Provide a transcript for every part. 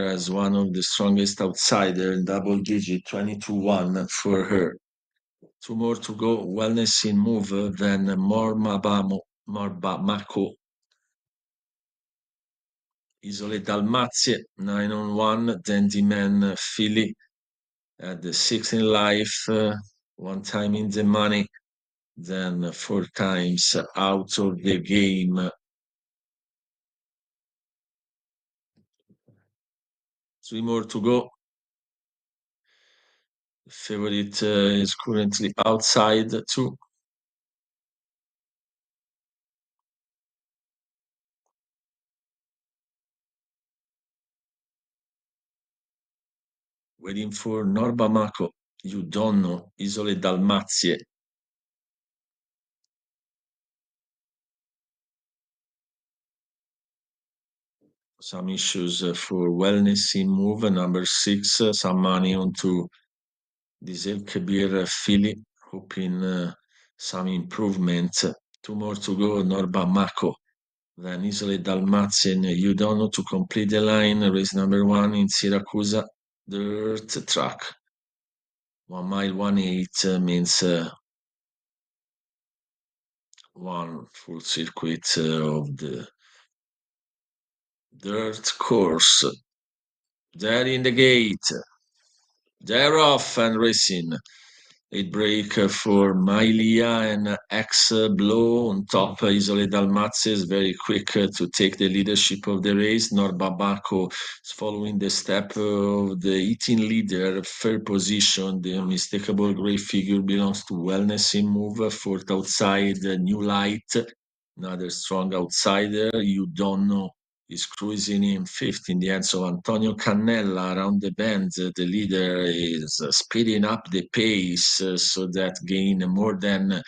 as one of the strongest outsider in double digit, 20-1 for her. 2 more to go. Wellness in move, then Morbamako. Isole Dalmazie, 9-on-1, Dandyman Philly at the 6th in life, 1 time in the money, then 4 times out of the game. 3 more to go. The favorite is currently outside too. Waiting for Norbamako. You don't know. Isole Dalmazie. Some issues for wellness in move. Number 6. Some money onto this El Kabir Philly, hoping some improvement. 2 more to go. Norbamako. Then Isole Dalmazie and You don't know to complete the line. Race number 1 in Siracusa. Dirt track. 1 mile 1/8 means 1 full circuit of the dirt course. There in the gate. They're off and racing. It break for Mailia and X Blow on top. Isole Dalmazie is very quick to take the leadership of the race. Norbamako is following the step of the eating leader. Fair position. The unmistakable gray figure belongs to Wellness in Move. 4th outside, New Light. Another strong outsider. You don't know. Is cruising in 5th in the hands of Antonio Cannella around the bend. The leader is speeding up the pace so that gain more than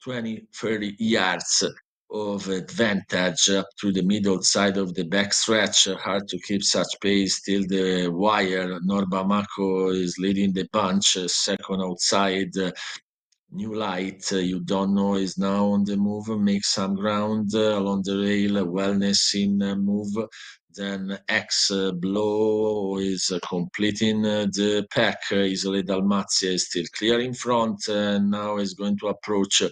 20-30 yards of advantage up to the middle side of the backstretch. Hard to keep such pace till the wire. Norbamako is leading the bunch, 2nd outside. New Light, you don't know, is now on the move, make some ground along the rail, Wellness in move. Then X Blow is completing the pack. Isole Dalmazie is still clear in front, and now is going to approach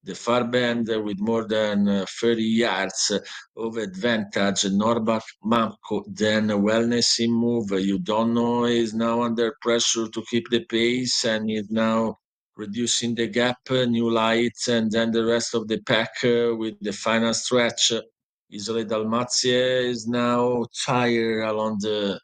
the far bend with more than 30 yards of advantage. Norbamako, then Wellness in move. You don't know, is now under pressure to keep the pace and is now reducing the gap. New Light, and then the rest of the pack with the final stretch. Isole Dalmazie is now tired along the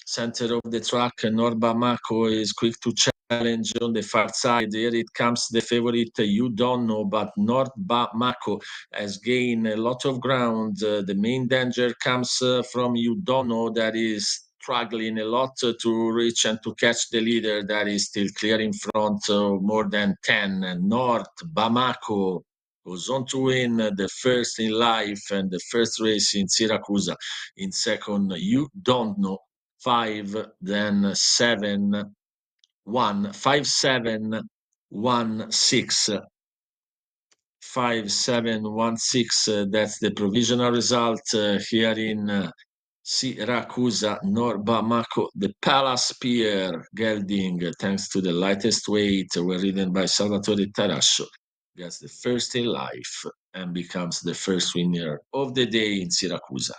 center of the track. Norbamako is quick to challenge on the far side. Here it comes the favorite. You don't know, but Norbamako has gained a lot of ground. The main danger comes from You don't know, that is struggling a lot to reach and to catch the leader that is still clear in front of more than 10. Norbamako goes on to win the first in life and the first race in Siracusa. In second, You don't know. 5, then 7, 1, 5, 7, 1, 6. 5, 7, 1, 6. That's the provisional result here in Siracusa. Norbamako, the Palace Pier gelding, thanks to the lightest weight, were ridden by Salvatore Tarascio. Gets the first in life and becomes the first winner of the day in Siracusa.